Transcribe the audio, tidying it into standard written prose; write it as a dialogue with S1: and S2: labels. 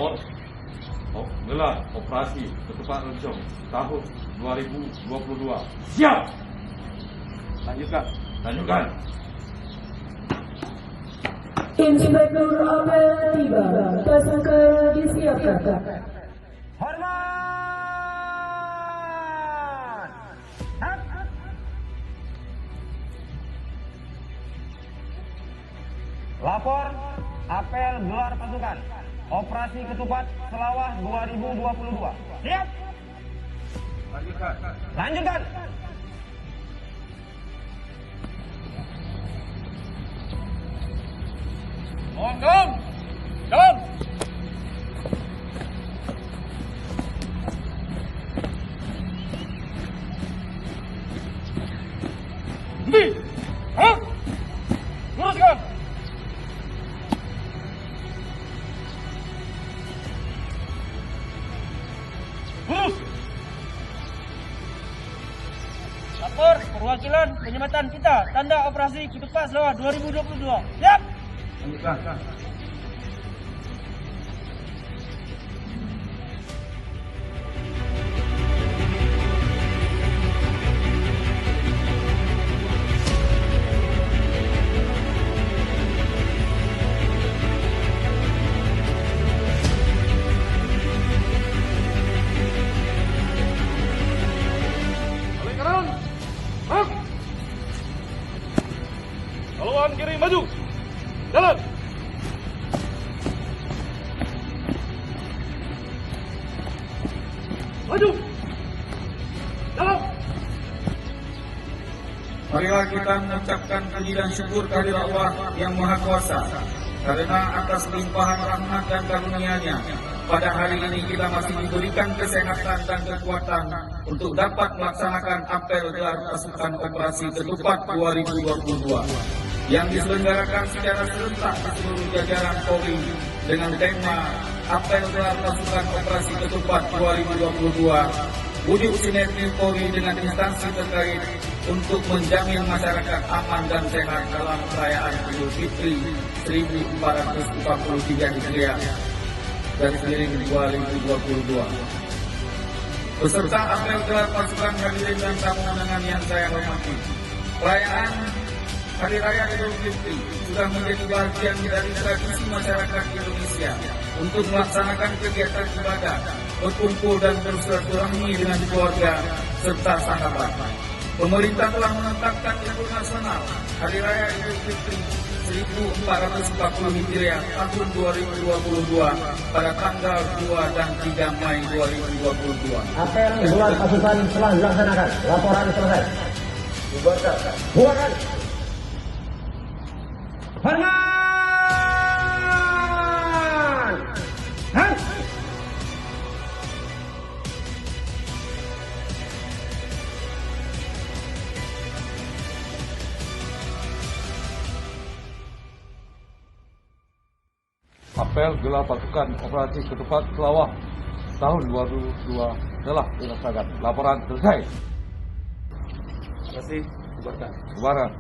S1: Nomor gelar operasi ketupat Rencong tahun 2022. Siap. Lanjutkan.
S2: Inspektur apel tiba, tersangka disiapkan.
S3: Hormat! Lapor apel gelar pasukan Operasi Ketupat Selawah 2022. Siap. Lanjutkan. Jalan. Berhenti. Luruskan. Lurus. Lapor perwakilan penyematan kita tanda operasi Ketupat Selawah 2022. Siap.
S1: Lanjutkan.
S3: Haluan kiri maju. Jalan. Maju. Jalan.
S4: Marilah kita mengucapkan puji dan syukur kehadirat Allah yang Maha Kuasa, karena atas limpahan rahmat dan karunia-Nya, pada hari ini kita masih diberikan kesehatan dan kekuatan untuk dapat melaksanakan apel gelar pasukan operasi Ketupat 2022 yang diselenggarakan secara serentak di seluruh jajaran Polri dengan tema apel gelar pasukan operasi Ketupat 2022 wujud sinergi Polri dengan instansi terkait untuk menjamin masyarakat aman dan sehat dalam perayaan Idul Fitri 1443 Hijriah dan miring 2022. Beserta apel gelar pasukan hadirin dan tamu undangan yang saya hormati, perayaan Hari Raya Idul Fitri sudah menjadi bagian dari tradisi masyarakat Indonesia untuk melaksanakan kegiatan ibadah, berkumpul dan bersilaturahmi dengan keluarga serta sahabat. Pemerintah telah menetapkan libur nasional Hari Raya Idul Fitri 1440 Hijriah tahun 2022 pada tanggal 2 dan 3 Mei 2022.
S5: Apel gelar pasukan telah dilaksanakan. Laporan selesai. Bubarkan. Hormat!
S1: Apel gelar pasukan operasi Ketupat Selawah tahun 2022 telah dilaksanakan. Laporan selesai.
S4: Terima kasih.
S1: Bubaran.